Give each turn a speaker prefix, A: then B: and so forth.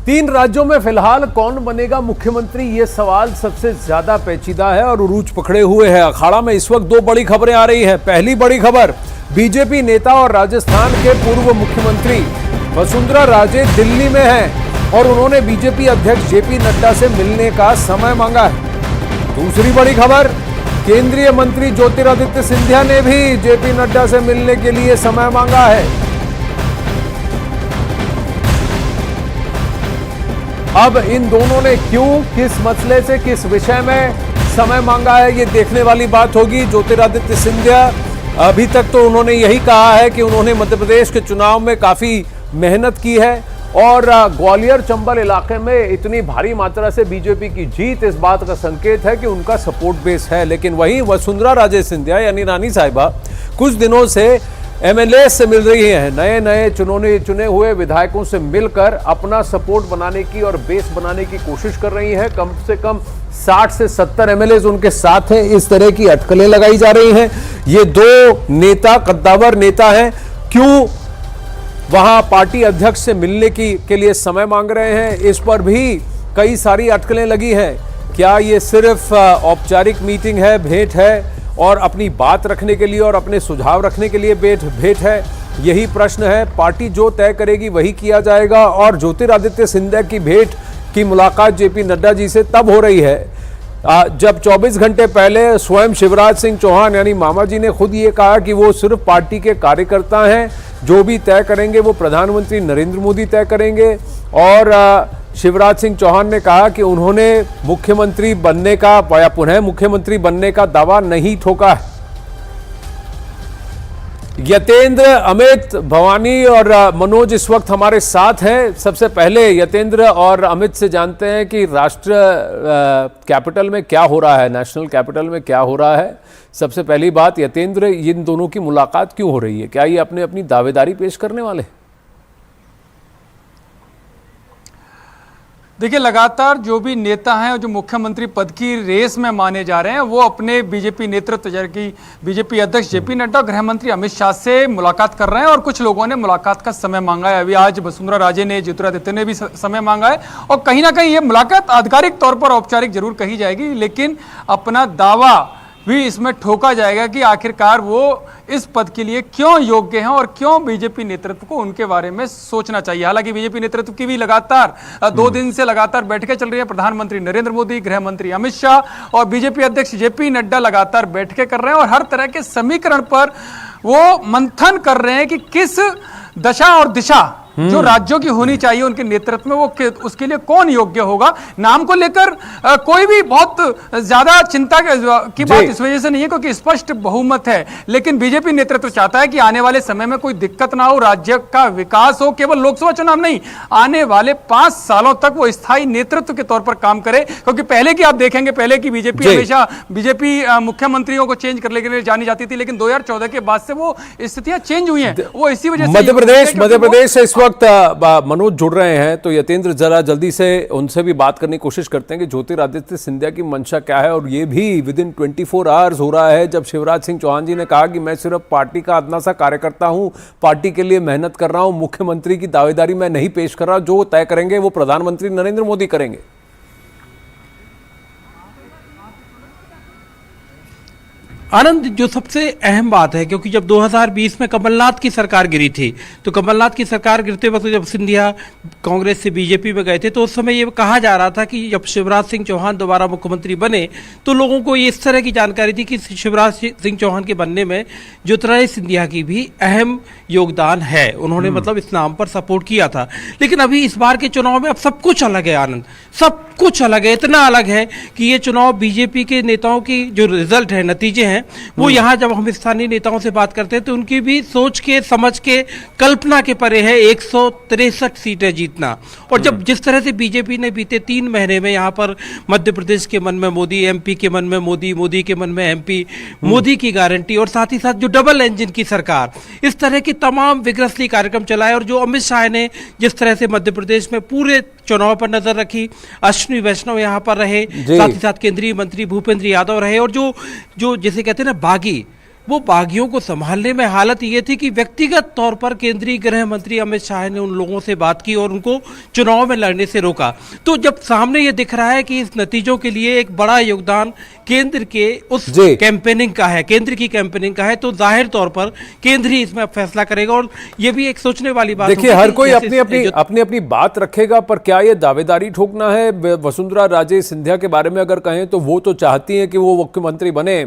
A: तीन राज्यों में फिलहाल कौन बनेगा मुख्यमंत्री, ये सवाल सबसे ज्यादा पेचीदा है और उरूज पकड़े हुए है। अखाड़ा में इस वक्त दो बड़ी खबरें आ रही हैं। पहली बड़ी खबर, बीजेपी नेता और राजस्थान के पूर्व मुख्यमंत्री वसुंधरा राजे दिल्ली में हैं और उन्होंने बीजेपी अध्यक्ष जेपी नड्डा से मिलने का समय मांगा है। दूसरी बड़ी खबर, केंद्रीय मंत्री ज्योतिरादित्य सिंधिया ने भी जेपी नड्डा से मिलने के लिए समय मांगा है। अब इन दोनों ने क्यों, किस मसले से, किस विषय में समय मांगा है, ये देखने वाली बात होगी। ज्योतिरादित्य सिंधिया अभी तक तो उन्होंने यही कहा है कि उन्होंने मध्य प्रदेश के चुनाव में काफी मेहनत की है और ग्वालियर चंबल इलाके में इतनी भारी मात्रा से बीजेपी की जीत इस बात का संकेत है कि उनका सपोर्ट बेस है। लेकिन वहीं वसुंधरा राजे सिंधिया यानी रानी साहिबा कुछ दिनों से एमएलए से मिल रही हैं, नए नए चुने हुए विधायकों से मिलकर अपना सपोर्ट बनाने की और बेस बनाने की कोशिश कर रही हैं। कम से कम 60 से 70 एमएलए उनके साथ हैं। इस तरह की अटकलें लगाई जा रही हैं। ये दो नेता कद्दावर नेता हैं, क्यों वहां पार्टी अध्यक्ष से मिलने के लिए समय मांग रहे हैं, इस पर भी कई सारी अटकलें लगी हैं। क्या ये सिर्फ औपचारिक मीटिंग है, भेंट है और अपनी बात रखने के लिए और अपने सुझाव रखने के लिए भेंट है, यही प्रश्न है। पार्टी जो तय करेगी वही किया जाएगा। और ज्योतिरादित्य सिंधिया की भेंट की मुलाकात जेपी नड्डा जी से तब हो रही है जब 24 घंटे पहले स्वयं शिवराज सिंह चौहान यानी मामा जी ने खुद ये कहा कि वो सिर्फ पार्टी के कार्यकर्ता हैं, जो भी तय करेंगे वो प्रधानमंत्री नरेंद्र मोदी तय करेंगे। और शिवराज सिंह चौहान ने कहा कि उन्होंने मुख्यमंत्री बनने का या पुनः मुख्यमंत्री बनने का दावा नहीं ठोका है। यतेंद्र, अमित, भवानी और मनोज इस वक्त हमारे साथ हैं। सबसे पहले यतेंद्र और अमित से जानते हैं कि राष्ट्र कैपिटल में क्या हो रहा है, नेशनल कैपिटल में क्या हो रहा है। सबसे पहली बात, यतेंद्र, इन दोनों की मुलाकात क्यों हो रही है? क्या ये अपनी दावेदारी पेश करने वाले हैं?
B: देखिए, लगातार जो भी नेता हैं और जो मुख्यमंत्री पद की रेस में माने जा रहे हैं वो अपने बीजेपी नेतृत्व जैसे बीजेपी अध्यक्ष जेपी नड्डा और गृह मंत्री अमित शाह से मुलाकात कर रहे हैं और कुछ लोगों ने मुलाकात का समय मांगा है। अभी आज वसुंधरा राजे ने, ज्योतिरादित्य ने भी समय मांगा है और कहीं ना कहीं ये मुलाकात आधिकारिक तौर पर औपचारिक जरूर कही जाएगी, लेकिन अपना दावा भी इसमें ठोका जाएगा कि आखिरकार वो इस पद के लिए क्यों योग्य हैं और क्यों बीजेपी नेतृत्व को उनके बारे में सोचना चाहिए। हालांकि बीजेपी नेतृत्व की भी लगातार 2 दिन से लगातार बैठकें चल रही हैं। प्रधानमंत्री नरेंद्र मोदी, गृह मंत्री अमित शाह और बीजेपी अध्यक्ष जेपी नड्डा लगातार बैठकें कर रहे हैं और हर तरह के समीकरण पर वो मंथन कर रहे हैं कि किस दशा और दिशा जो राज्यों की होनी चाहिए उनके नेतृत्व में, वो उसके लिए कौन योग्य होगा। नाम को लेकर कोई भी बहुत ज्यादा चिंता की बात इस वजह से नहीं है क्योंकि स्पष्ट बहुमत है, लेकिन बीजेपी नेतृत्व चाहता है कि आने वाले समय में कोई दिक्कत ना हो, राज्य का विकास हो। केवल लोकसभा चुनाव नहीं, आने वाले 5 सालों तक वो स्थायी नेतृत्व के तौर पर काम करे, क्योंकि पहले की आप देखेंगे, पहले की बीजेपी हमेशा बीजेपी मुख्यमंत्रियों को चेंज करने के लिए जानी जाती थी, लेकिन 2014 के बाद से वो स्थितियां चेंज हुई हैं। वो इसी वजह से
A: मध्य प्रदेश से इस वक्त मनोज जुड़ रहे हैं, तो यतेंद्र जरा जल्दी से उनसे भी बात करने की कोशिश करते हैं कि ज्योतिरादित्य सिंधिया की मंशा क्या है। और ये भी विदिन 24 आवर्स हो रहा है जब शिवराज सिंह चौहान जी ने कहा कि मैं सिर्फ पार्टी का अदना सा कार्यकर्ता हूं, पार्टी के लिए मेहनत कर रहा हूं, मुख्यमंत्री की दावेदारी मैं नहीं पेश कर रहा, जो तय करेंगे वो प्रधानमंत्री नरेंद्र मोदी करेंगे।
C: आनंद, जो सबसे अहम बात है, क्योंकि जब 2020 में कमलनाथ की सरकार गिरी थी, तो कमलनाथ की सरकार गिरते वक्त जब सिंधिया कांग्रेस से बीजेपी में गए थे, तो उस समय ये कहा जा रहा था कि जब शिवराज सिंह चौहान दोबारा मुख्यमंत्री बने तो लोगों को इस तरह की जानकारी थी कि शिवराज सिंह चौहान के बनने में ज्योतिरादित्य सिंधिया की भी अहम योगदान है। उन्होंने मतलब इस नाम पर सपोर्ट किया था। लेकिन अभी इस बार के चुनाव में अब सब कुछ अलग है आनंद, सब कुछ अलग है। इतना अलग है कि ये चुनाव बीजेपी के नेताओं की जो रिजल्ट है, नतीजे हैं, वो यहाँ जब हम स्थानीय नेताओं से बात करते हैं तो उनकी भी सोच के, समझ के, कल्पना के परे है 163 सीटें जीतना। और जब जिस तरह से बीजेपी ने बीते 3 महीने में यहाँ पर मध्य प्रदेश के मन में मोदी, एमपी के मन में मोदी, मोदी के मन में एमपी, मोदी की गारंटी और साथ ही साथ जो डबल इंजन की सरकार, इस तरह की तमाम विग्रसली कार्यक्रम चलाए और जो अमित शाह ने जिस तरह से मध्य प्रदेश में पूरे चुनाव पर नजर रखी, अश्विनी वैष्णव यहाँ पर रहे, साथ ही साथ केंद्रीय मंत्री भूपेंद्र यादव रहे और जो जिसे कहते हैं ना बागी, वो बागियों को संभालने में हालत ये थी कि व्यक्तिगत तौर पर केंद्रीय गृह मंत्री अमित शाह ने उन लोगों से बात की और उनको चुनाव में लड़ने से रोका। तो जब सामने ये दिख रहा है कि इस नतीजों के लिए एक बड़ा योगदान केंद्र के उस कैंपेनिंग का है, केंद्र की कैंपेनिंग का है, तो जाहिर तौर पर केंद्र ही इसमें फैसला करेगा। और ये भी एक सोचने वाली बात
A: देखिए, हर कोई अपनी अपनी बात रखेगा, पर क्या ये दावेदारी ठोकना है? वसुंधरा राजे सिंधिया के बारे में अगर कहें तो वो तो चाहती हैं कि वो मुख्यमंत्री बने।